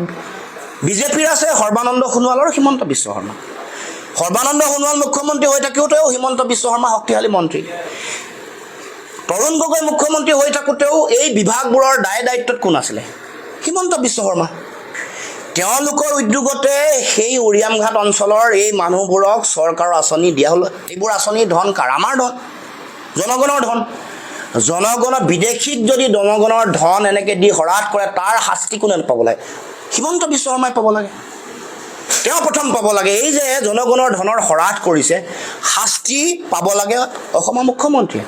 বিজেপিৰ আছে সৰ্বানন্দ সোণোৱাল আৰু হিমন্ত বিশ্ব শৰ্মা। সৰ্বানন্দ সোণোৱাল মুখ্যমন্ত্ৰী হৈ থাকোঁতেও হিমন্ত বিশ্ব শৰ্মা শক্তিশালী মন্ত্ৰী। তৰুণ গগৈ মুখ্যমন্ত্ৰী হৈ থাকোঁতেও এই বিভাগবোৰৰ দায়িত্বত কোন আছিলে? হিমন্ত বিশ্ব শৰ্মা। তেওঁলোকৰ উদ্যোগতে সেই উৰিয়ামঘাট অঞ্চলৰ এই মানুহবোৰক চৰকাৰৰ আঁচনি দিয়া হ'ল। এইবোৰ আঁচনি ধন কাৰ? আমাৰ ধন, জনগণৰ ধন। জনগণৰ বিদেশীক যদি জনগণৰ ধন এনেকৈ দি হৰাট কৰে, তাৰ শাস্তি কোনে পাব লাগে? হিমন্ত বিশ্ব শৰ্মাই পাব লাগে। তেওঁ প্ৰথম পাব লাগে। এই যে জনগণৰ ধনৰ হৰাট কৰিছে, শাস্তি পাব লাগে অসমৰ মুখ্যমন্ত্ৰীয়ে।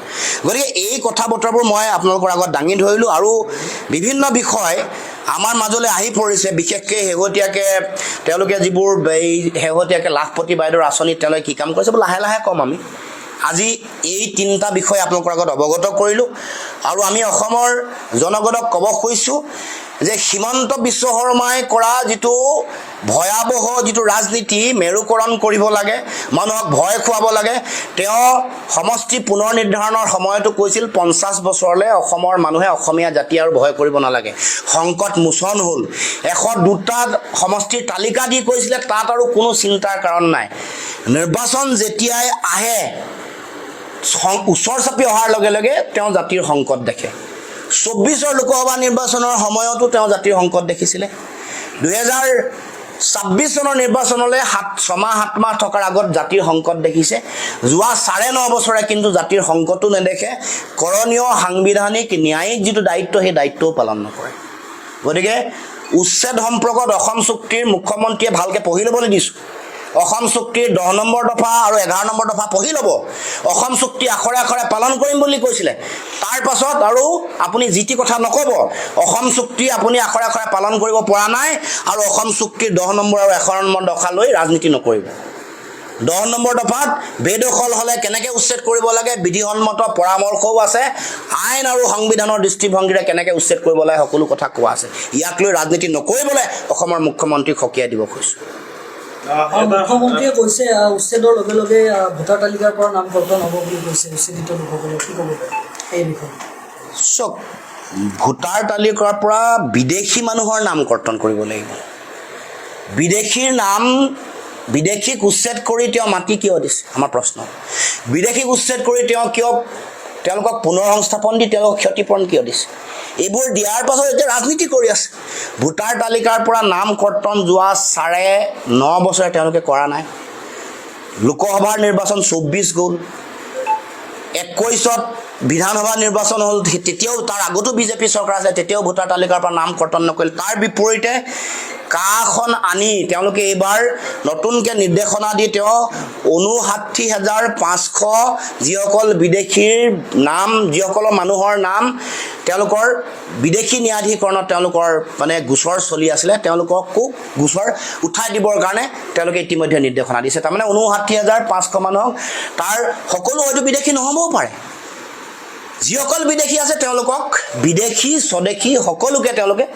গতিকে এই কথা বতৰাবোৰ মই আপোনালোকৰ আগত দাঙি ধৰিলোঁ। আৰু বিভিন্ন বিষয় আমাৰ মাজলৈ আহি পৰিছে, বিশেষকৈ শেহতীয়াকৈ তেওঁলোকে যিবোৰ এই শেহতীয়াকৈ লাখপতি বাইদেউৰ আঁচনিত তেওঁলোকে কি কাম কৰিছে, লাহে লাহে ক'ম আমি। আজি এই 3টা বিষয় আপোনালোকৰ আগত অৱগত কৰিলোঁ। আৰু আমি অসমৰ জনগণক ক'ব খুজিছোঁ যে হিমন্ত বিশ্ব শৰ্মাই কৰা যিটো ভয়াৱহ যিটো ৰাজনীতি, মেৰুকৰণ কৰিব লাগে, মানুহক ভয় খুৱাব লাগে। তেওঁ সমষ্টি পুনৰ নিৰ্ধাৰণৰ সময়তো কৈছিল 50 বছৰলৈ অসমৰ মানুহে অসমীয়া জাতি আৰু ভয় কৰিব নালাগে। সংকট মোচন হ'ল। 102টা সমষ্টিৰ তালিকা দি কৈছিলে, তাত আৰু কোনো চিন্তাৰ কাৰণ নাই। নিৰ্বাচন যেতিয়াই আহে, ওচৰ চাপি অহাৰ লগে লগে তেওঁ জাতিৰ সংকট দেখে। 24ৰ লোকসভা নিৰ্বাচনৰ সময়তো তেওঁ জাতিৰ সংকট দেখিছিলে। 2026 চনৰ নিৰ্বাচনলৈ 6-7 মাহ থকাৰ আগত জাতিৰ সংকট দেখিছে। যোৱা 9.5 বছৰে কিন্তু জাতিৰ সংকটো নেদেখে। কৰণীয় সাংবিধানিক ন্যায়িক যিটো দায়িত্ব, সেই দায়িত্বও পালন নকৰে। গতিকে উচ্ছেদ সম্পৰ্কত অসম চুক্তিৰ মুখ্যমন্ত্ৰীয়ে ভালকৈ পঢ়ি ল'বলৈ দিছোঁ। অসম চুক্তিৰ 10 নম্বৰ দফা আৰু 11 নম্বৰ দফা পঢ়ি ল'ব। অসম চুক্তি আখৰে আখৰে পালন কৰিম বুলি কৈছিলে। তাৰ পাছত আৰু আপুনি যি টি কথা নক'ব। অসম চুক্তি আপুনি আখৰে আখৰে পালন কৰিব পৰা নাই, আৰু অসম চুক্তিৰ 10 নম্বৰ আৰু 11 নম্বৰ দফা লৈ ৰাজনীতি নকৰিব। 10 নম্বৰ দফাত বেদখল হ'লে কেনেকৈ উচ্ছেদ কৰিব লাগে, বিধিসন্মত পৰামৰ্শও আছে। আইন আৰু সংবিধানৰ দৃষ্টিভংগীৰে কেনেকৈ উচ্ছেদ কৰিব লাগে, সকলো কথা কোৱা আছে। ইয়াক লৈ ৰাজনীতি নকৰিবলৈ অসমৰ মুখ্যমন্ত্ৰীক সকীয়াই দিব খুজিছোঁ। মুখ্যমন্ত্ৰীয়ে কৈছে উচ্ছেদৰ লগে লগে ভোটাৰ তালিকাৰ পৰা নাম কৰ্তন হ'ব বুলি কৈছে উচ্ছেদিত লোকসকলক, কি ক'ব এই বিষয়ে? চক ভোটাৰ তালিকাৰ পৰা বিদেশী মানুহৰ নাম কৰ্তন কৰিব লাগিব বিদেশীক উচ্ছেদ কৰি তেওঁ মাটি কিয় দিছে আমাৰ প্ৰশ্ন বিদেশীক উচ্ছেদ কৰি তেওঁ কিয় তেওঁলোকক পুনৰ সংস্থাপন দি তেওঁলোকক ক্ষতিপূৰণ কিয় দিছে এইবোৰ দিয়াৰ পাছত এতিয়া ৰাজনীতি কৰি আছে ভোটাৰ তালিকাৰ পৰা নাম কৰ্তন যোৱা 9.5 বছৰে তেওঁলোকে কৰা নাই লোকসভাৰ নিৰ্বাচন 24 গ'ল 21ত বিধানসভা নিৰ্বাচন হ'ল তেতিয়াও তাৰ আগতো বিজেপি চৰকাৰ আছে তেতিয়াও ভোটাৰ তালিকাৰ পৰা নাম কৰ্তন নকৰিল তাৰ বিপৰীতে কাখন আনি তেওঁলোকে এইবাৰ নতুনকৈ নিৰ্দেশনা দি তেওঁ 59,500 যিসকল বিদেশীৰ নাম যিসকলৰ মানুহৰ নাম তেওঁলোকৰ বিদেশী ন্যায়াধীকৰণত তেওঁলোকৰ মানে গোচৰ চলি আছিলে তেওঁলোককো গোচৰ উঠাই দিবৰ কাৰণে তেওঁলোকে ইতিমধ্যে নিৰ্দেশনা দিছে তাৰমানে 59,500 মানুহক তাৰ সকলো হয়তো বিদেশী নহ'বও পাৰে যিসকল বিদেশী আছে তেওঁলোকক বিদেশী স্বদেশী সকলোকে তেওঁলোকে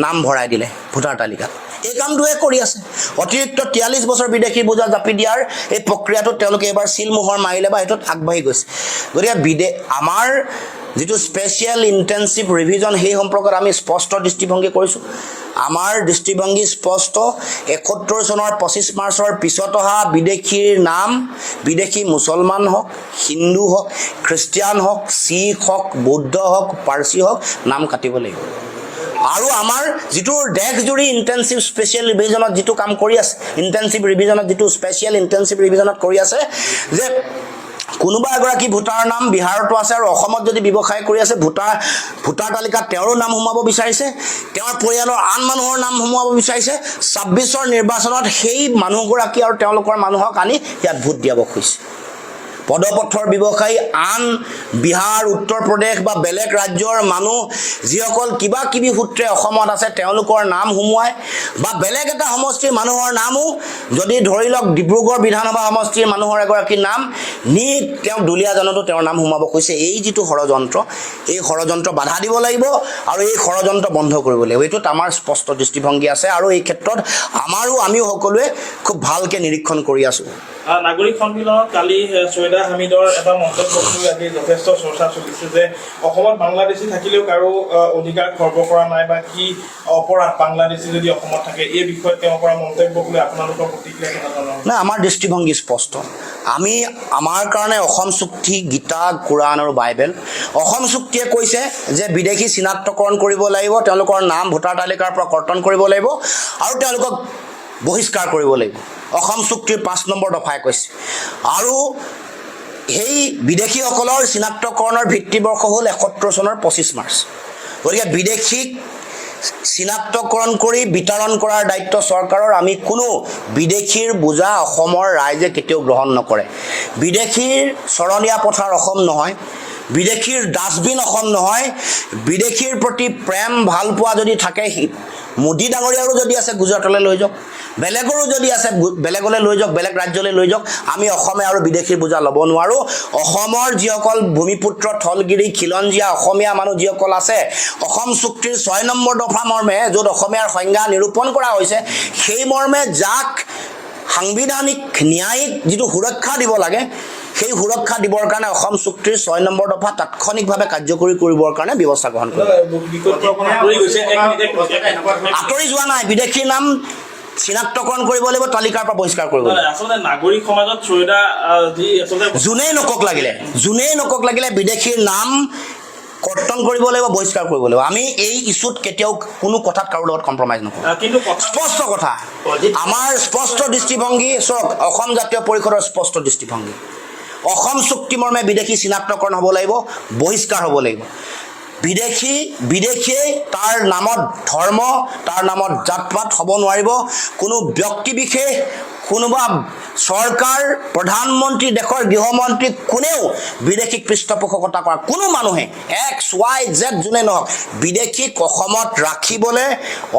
নাম ভৰাই দিলে ভোটাৰ তালিকাত এই কামটোৱে কৰি আছে অতিৰিক্ত 43 বছৰ বিদেশী বোজা জাপি দিয়াৰ এই প্ৰক্ৰিয়াটোত তেওঁলোকে এবাৰ চিলমোহৰ মাৰিলে বা এইটোত আগবাঢ়ি গৈছে গতিকে আমাৰ যিটো স্পেচিয়েল ইণ্টেনচিভ ৰিভিজন সেই সম্পৰ্কত আমি স্পষ্ট দৃষ্টিভংগী কৰিছোঁ আমাৰ দৃষ্টিভংগী স্পষ্ট 71 চনৰ 25 মাৰ্চৰ পিছত অহা বিদেশীৰ নাম বিদেশী মুছলমান হওক হিন্দু হওক খ্ৰীষ্টিয়ান হওক শিখ হওক বৌদ্ধ হওক পাৰ্চী হওক নাম কাটিব লাগিব আৰু আমাৰ যিটো দেশজুৰি ইণ্টেনচিভ স্পেচিয়েল ৰিভিজনত যিটো কাম কৰি আছে ইণ্টেনচিভ ৰিভিজনত যিটো স্পেচিয়েল ইণ্টেনচিভ ৰিভিজনত কৰি আছে যে কোনোবা এগৰাকী ভোটাৰৰ নাম বিহাৰতো আছে আৰু অসমত যদি ব্যৱসায় কৰি আছে ভোটাৰ তালিকাত তেওঁৰো নাম সোমাব বিচাৰিছে তেওঁৰ পৰিয়ালৰ আন মানুহৰ নাম সোমাব বিচাৰিছে 26ৰ নিৰ্বাচনত সেই মানুহগৰাকী আৰু তেওঁলোকৰ মানুহক আনি ইয়াত ভোট দিয়াব খুজিছে পদপথৰ ব্যৱসায়ী আন বিহাৰ উত্তৰ প্ৰদেশ বা বেলেগ ৰাজ্যৰ মানুহ যিসকল কিবা কিবি সূত্ৰে অসমত আছে তেওঁলোকৰ নাম সোমোৱাই বা বেলেগ এটা সমষ্টিৰ মানুহৰ নামো যদি ধৰি লওক ডিব্ৰুগড় বিধানসভা সমষ্টিৰ মানুহৰ এগৰাকী নাম নি তেওঁ দুলীয়াজনতো তেওঁৰ নাম সোমাব কৈছে এই যিটো ষড়যন্ত্ৰ এই ষড়যন্ত্ৰ বাধা দিব লাগিব আৰু এই ষড়যন্ত্ৰ বন্ধ কৰিব লাগিব এইটোত আমাৰ স্পষ্ট দৃষ্টিভংগী আছে আৰু এই ক্ষেত্ৰত আমিও সকলোৱে খুব ভালকৈ নিৰীক্ষণ কৰি আছোঁ নাগৰিক সন্মিলনত কালি ছৈয়দা হামিদৰ এটা মন্তব্য লৈ আজি যথেষ্ট চৰ্চা চলিছে যে অসমত বাংলাদেশী থাকিলেও কাৰো অধিকাৰ খৰ্ব কৰা নাই বা কি অপৰাধ বাংলাদেশী যদি অসমত থাকে এই বিষয়ত তেওঁৰ পৰা মন্তব্য লৈ আপোনালোকৰ প্ৰতিক্ৰিয়া কেনেধৰণৰ নাই আমাৰ দৃষ্টিভংগী স্পষ্ট আমাৰ কাৰণে অসম চুক্তি গীতা কোৰাণ আৰু বাইবেল অসম চুক্তিয়ে কৈছে যে বিদেশী চিনাক্তকৰণ কৰিব লাগিব তেওঁলোকৰ নাম ভোটাৰ তালিকাৰ পৰা কৰ্তন কৰিব লাগিব আৰু তেওঁলোকক বহিষ্কাৰ কৰিব লাগিব অসম চুক্তিৰ 5 নম্বৰ দফাই কৈছে আৰু সেই বিদেশীসকলৰ চিনাক্তকৰণৰ ভিত্তিবৰ্ষ হ'ল 71 চনৰ 25 মাৰ্চ গতিকে বিদেশীক চিনাক্তকৰণ কৰি বিতৰণ কৰাৰ দায়িত্ব চৰকাৰৰ আমি কোনো বিদেশীৰ বোজা অসমৰ ৰাইজে কেতিয়াও গ্ৰহণ নকৰে বিদেশীৰ চৰণীয়া পথাৰ অসম নহয় বিদেশীৰ ডাষ্টবিন অসম নহয় বিদেশীৰ প্ৰতি প্ৰেম ভাল পোৱা যদি থাকে মোদী ডাঙৰীয়াৰো যদি আছে গুজৰাটলৈ লৈ যাওক বেলেগৰো যদি আছে বেলেগলৈ লৈ যাওক বেলেগ ৰাজ্যলৈ লৈ যাওক আমি অসমে আৰু বিদেশীৰ বোজা ল'ব নোৱাৰোঁ অসমৰ যিসকল ভূমিপুত্ৰ থলগিৰি খিলঞ্জীয়া অসমীয়া মানুহ যিসকল আছে অসম চুক্তিৰ 6 নম্বৰ দফা মৰ্মে য'ত অসমীয়াৰ সংজ্ঞা নিৰূপণ কৰা হৈছে সেই মৰ্মে যাক সাংবিধানিক ন্যায়িক যিটো সুৰক্ষা দিব লাগে সেই সুৰক্ষা দিবৰ কাৰণে অসম চুক্তিৰ 6 নম্বৰ দফা তাৎক্ষণিকভাৱে কাৰ্যকৰী কৰিবৰ কাৰণে ব্যৱস্থা গ্ৰহণ কৰিব আঁতৰি যোৱা নাই বিদেশীৰ নাম চিনাক্তকৰণ কৰিব লাগিব তালিকাৰ পৰা বহিষ্কাৰ কৰিব লাগিব আচলতে নাগৰিক সমাজত ছৈয়দা যি আচলতে যোনেই নকক লাগিলে বিদেশীৰ নাম কৰ্তন কৰিব লাগিব বহিষ্কাৰ কৰিব লাগিব আমি এই ইস্যুত কেতিয়াও কোনো কথাত কাৰো লগত কম্প্ৰমাইজ নকৰোঁ কিন্তু স্পষ্ট কথা আমাৰ স্পষ্ট দৃষ্টিভংগী চাওক অসম জাতীয় পৰিষদৰ স্পষ্ট দৃষ্টিভংগী অসম চুক্তি মৰ্মে বিদেশী চিনাক্তকৰণ হ'ব লাগিব বহিষ্কাৰ হ'ব লাগিব বিদেশীয়ে তাৰ নামত ধৰ্ম তাৰ নামত জাত পাত হ'ব নোৱাৰিব কোনো ব্যক্তি বিশেষ কোনোবা চৰকাৰ প্ৰধানমন্ত্ৰী দেশৰ গৃহমন্ত্ৰী কোনেও বিদেশীক পৃষ্ঠপোষকতা কৰা কোনো মানুহে XYZ যোনে নহওক বিদেশীক অসমত ৰাখিবলৈ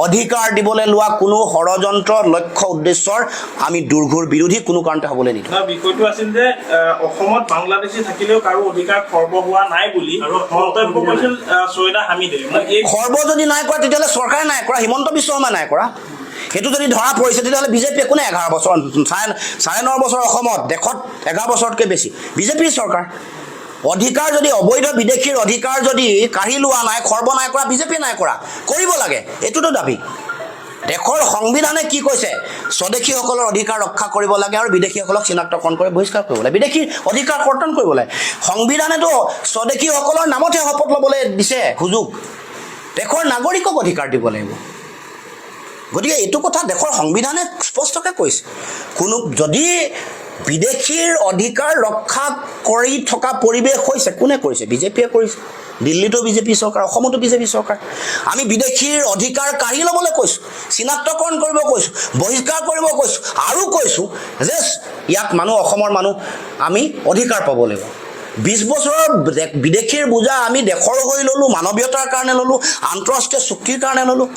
অধিকাৰ দিবলৈ লোৱা কোনো ষড়যন্ত্ৰ লক্ষ্য উদ্দেশ্যৰ আমি দুৰ্ঘুৰ বিৰোধী কোনো কাৰণতে হ'বলৈ নিদিওঁ বিষয়টো আছিল যে অসমত বাংলাদেশী থাকিলেও কাৰো অধিকাৰ খৰ্ব হোৱা নাই বুলি মন্তব্য কৰিছিল ছৈয়দা হামিদে খৰ্ব যদি নাই কৰা তেতিয়াহ'লে চৰকাৰে নাই কৰা হিমন্ত বিশ্ব শৰ্মাই নাই কৰা সেইটো যদি ধৰা পৰিছে তেতিয়াহ'লে বিজেপিয়ে কোনে 11 বছৰ 9.5 বছৰ অসমত দেশত 11 বছৰতকৈ বেছি বিজেপিৰ চৰকাৰ অধিকাৰ যদি অবৈধ বিদেশীৰ অধিকাৰ যদি কাঢ়ি লোৱা নাই, খৰ্ব নাই কৰা, বিজেপিয়ে নাই কৰা, কৰিব লাগে, এইটোতো দাবী। দেশৰ সংবিধানে কি কৈছে? স্বদেশীসকলৰ অধিকাৰ ৰক্ষা কৰিব লাগে আৰু বিদেশীসকলক চিনাক্তকৰণ কৰি বহিষ্কাৰ কৰিব লাগে, বিদেশীৰ অধিকাৰ কৰ্তন কৰিব লাগে। সংবিধানেতো স্বদেশীসকলৰ নামতহে শপত ল'বলৈ দিছে সুযোগ, দেশৰ নাগৰিকক অধিকাৰ দিব লাগিব। গতিকে এইটো কথা দেশৰ সংবিধানে স্পষ্টকৈ কৈছে। কোনো যদি বিদেশীৰ অধিকাৰ ৰক্ষা কৰি থকা পৰিৱেশ হৈছে, কোনে কৰিছে? বিজেপিয়ে কৰিছে। দিল্লীতো বিজেপি চৰকাৰ, অসমতো বিজেপি চৰকাৰ। আমি বিদেশীৰ অধিকাৰ কাঢ়ি ল'বলৈ কৈছোঁ, চিনাক্তকৰণ কৰিব কৈছোঁ, বহিষ্কাৰ কৰিব কৈছোঁ, আৰু কৈছোঁ যে ইয়াত মানুহ, অসমৰ মানুহ আমি অধিকাৰ পাব লাগিব। 20 বছৰৰ বিদেশীৰ বোজা আমি দেশৰ হৈ ল'লোঁ, মানৱীয়তাৰ কাৰণে ল'লোঁ, আন্তঃৰাষ্ট্ৰীয় চুক্তিৰ কাৰণে ল'লোঁ।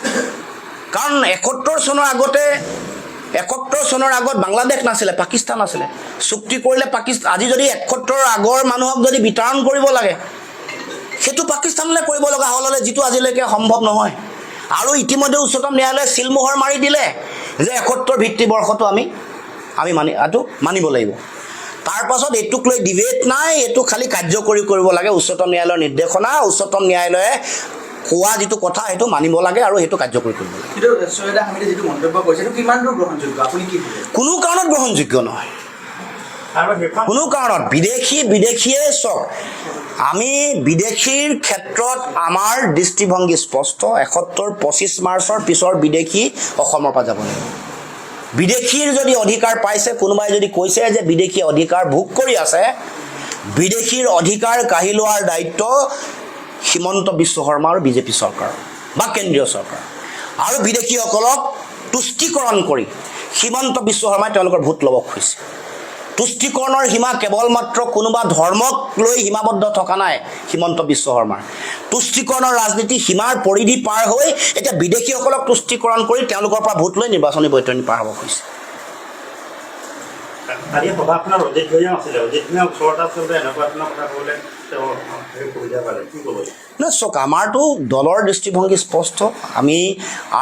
কাৰণ 71 চনৰ আগত বাংলাদেশ নাছিলে, পাকিস্তান আছিলে। চুক্তি কৰিলে পাকিস্তান, আজি যদি 71 আগৰ মানুহক যদি বিতৰণ কৰিব লাগে, সেইটো পাকিস্তানলৈ কৰিব লগা হ'লে, যিটো আজিলৈকে সম্ভৱ নহয়। আৰু ইতিমধ্যে উচ্চতম ন্যায়ালয়ে চিলমোহৰ মাৰি দিলে যে 71 ভিত্তিবৰ্ষটো আমি মানিব লাগিব। তাৰ পাছত এইটোক লৈ ডিবেট নাই, এইটো খালি কাৰ্যকৰী কৰিব লাগে। উচ্চতম ন্যায়ালয়ৰ নিৰ্দেশনা, উচ্চতম ন্যায়ালয়ে কোৱা যিটো কথা সেইটো মানিব লাগে আৰু সেইটো কাৰ্যকৰী কৰিব লাগে। কিন্তু সৈয়দা হামিদে যিটো মন্তব্য কৰিছে সেইটো কিমান দূৰ গ্ৰহণযোগ্য, আপুনি কি ভাবে? কোনো কাৰণত গ্ৰহণযোগ্য নহয়, কোনো কাৰণত। বিদেশীয়ে চাওক, আমি বিদেশীৰ ক্ষেত্ৰত আমাৰ দৃষ্টিভংগী স্পষ্ট। 25 মাৰ্চৰ পিছৰ বিদেশী অসমৰ পৰা যাব লাগিব। বিদেশীৰ যদি অধিকাৰ পাইছে, কোনোবাই যদি কৈছে যে বিদেশী অধিকাৰ ভোগ কৰি আছে, বিদেশীৰ অধিকাৰ কাঢ়ি লোৱাৰ দায়িত্ব হিমন্ত বিশ্ব শৰ্মা আৰু বিজেপি চৰকাৰ বা কেন্দ্ৰীয় চৰকাৰ। আৰু বিদেশীসকলক তুষ্টিকৰণ কৰি হিমন্ত বিশ্ব শৰ্মাই তেওঁলোকৰ ভোট ল'ব খুজিছে। তুষ্টিকৰণৰ সীমা কেৱল মাত্ৰ কোনোবা ধৰ্মক লৈ সীমাবদ্ধ থকা নাই হিমন্ত বিশ্ব শৰ্মাৰ। তুষ্টিকৰণৰ ৰাজনীতি সীমাৰ পৰিধি পাৰ হৈ এতিয়া বিদেশীসকলক তুষ্টিকৰণ কৰি তেওঁলোকৰ পৰা ভোট লৈ নিৰ্বাচনী বৈতৰণি পাৰ হ'ব খুজিছে। আজি সভা আপোনাৰ অজিত ভূঞা আছিলে, অজিত ভূঞা ওচৰত আচলতে এনেকুৱা ধৰণৰ কথা ক'বলৈ তেওঁ সুবিধা পালে, কি ক'ব? নহয় চাওক, আমাৰতো দলৰ দৃষ্টিভংগী স্পষ্ট। আমি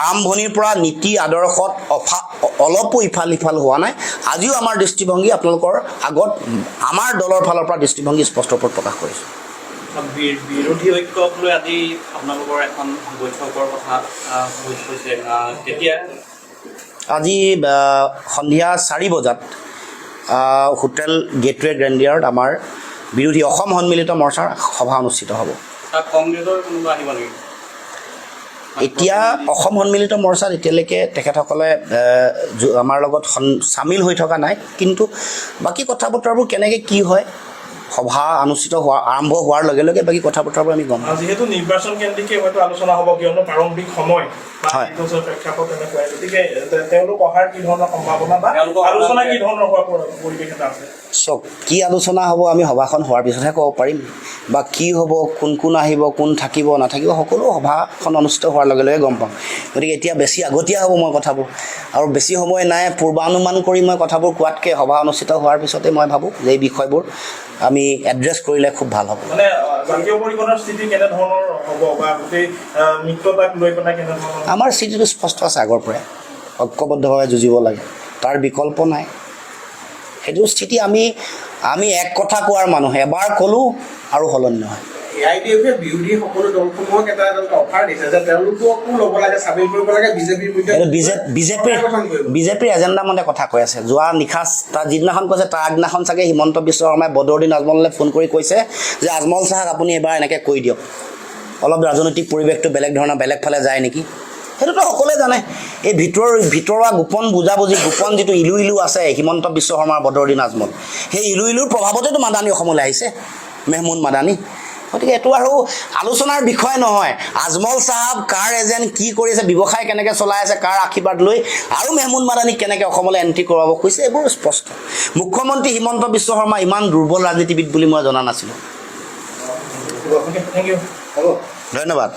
আৰম্ভণিৰ পৰা নীতি আদৰ্শত অলপো ইফাল সিফাল হোৱা নাই। আজিও আমাৰ দৃষ্টিভংগী আপোনালোকৰ আগত আমাৰ দলৰ ফালৰ পৰা দৃষ্টিভংগী স্পষ্ট ৰূপত প্ৰকাশ কৰিছোঁ। বিৰোধী ঐক্যক লৈ আজি আপোনালোকৰ এখন বৈঠকৰ কথা হৈছে, কেতিয়া? আজি সন্ধিয়া 4 বজাত হোটেল গেটৱে গ্ৰেণ্ডিয়াৰত আমাৰ বিৰোধী অসম সন্মিলিত মৰ্চাৰ সভা অনুষ্ঠিত হ'ব। কংগ্ৰেছৰ কোনোবা আহিব নেকি? এতিয়া অসম সন্মিলিত মৰ্চাত এতিয়ালৈকে তেখেতসকলে আমাৰ লগত চামিল হৈ থকা নাই, কিন্তু বাকী কথা বতৰাবোৰ কেনেকৈ কি হয়, সভা অনুষ্ঠিত আৰম্ভ হোৱাৰ লগে লগে বাকী কথা বতৰাবোৰ আমি গম পাম। যিহেতু নিৰ্বাচন কেন্দ্ৰিকে হয়তো আলোচনা হ'ব, কিয়নো প্ৰাৰম্ভিক সময় হয়, প্ৰেক্ষাপট তেনেকুৱাই। গতিকে তেওঁলোক অহাৰ কি ধৰণৰ সম্ভাৱনা বা আলোচনা কি ধৰণৰ হোৱাৰ পৰিৱেশ এটা আছে? চাওক, কি আলোচনা হ'ব আমি সভাখন হোৱাৰ পিছতহে ক'ব পাৰিম, বা কি হ'ব, কোন কোন আহিব, কোন থাকিব নাথাকিব, সকলো সভাখন অনুষ্ঠিত হোৱাৰ লগে লগে গম পাম। গতিকে এতিয়া বেছি আগতীয়া হ'ব মই কথাবোৰ, আৰু বেছি সময় নাই পূৰ্বানুমান কৰি মই কথাবোৰ কোৱাতকৈ সভা অনুষ্ঠিত হোৱাৰ পিছতে মই ভাবোঁ যে এই বিষয়বোৰ আমি এড্ৰেছ কৰিলে খুব ভাল হ'ব। মানে জাতীয় পৰিষদৰ স্থিতি কেনেধৰণৰ হ'ব বা গোটেই মিত্ৰতাক লৈ পেলাই কেনেধৰণৰ? আমাৰ স্থিতিটো স্পষ্ট আছে আগৰ পৰাই, ঐক্যবদ্ধভাৱে যুঁজিব লাগে, তাৰ বিকল্প নাই। সেইটো স্থিতি আমি এক কথা কোৱাৰ মানুহ, এবাৰ ক'লোঁ আৰু সলনি নহয়। AIDFে বিৰোধী সকলো দলসমূহক এটা অফাৰ দিছে যে তেওঁলোককো ল'ব লাগে, চাবিল কৰিব লাগে বিজেপিৰ এজেণ্ডা মতে কথা কৈ আছে। যোৱা নিশা তাৰ যিদিনাখন কৈছে তাৰ আগদিনাখন চাগে হিমন্ত বিশ্ব শৰ্মাই বদৰুদ্দিন আজমললৈ ফোন কৰি কৈছে যে আজমল চাহাক আপুনি এবাৰ এনেকৈ কৈ দিয়ক, অলপ ৰাজনৈতিক পৰিৱেশটো বেলেগ ধৰণৰ বেলেগ ফালে যায় নেকি। সেইটোতো সকলোৱে জানে। এই ভিতৰুৱা গোপন বুজাবুজি, গোপন যিটো ইলু আছে হিমন্ত বিশ্ব শৰ্মাৰ বদৰুদ্দিন আজমল, সেই ইলুৰ প্ৰভাৱতেতো মাদানী অসমলৈ আহিছে, মেহমুদ মাদানী। গতিকে এইটো আৰু আলোচনাৰ বিষয় নহয়। আজমল চাহাব কাৰ এজেণ্ট, কি কৰিছে, ব্যৱসায় কেনেকৈ চলাই আছে, কাৰ আশীৰ্বাদ লৈ আৰু মেহমুদ মাদানীক কেনেকৈ অসমলৈ এণ্ট্ৰি কৰাব খুজিছে, এইবোৰ স্পষ্ট। মুখ্যমন্ত্ৰী হিমন্ত বিশ্ব শৰ্মা ইমান দুৰ্বল ৰাজনীতিবিদ বুলি মই জনা নাছিলোঁ। Thank you. ধন্যবাদ।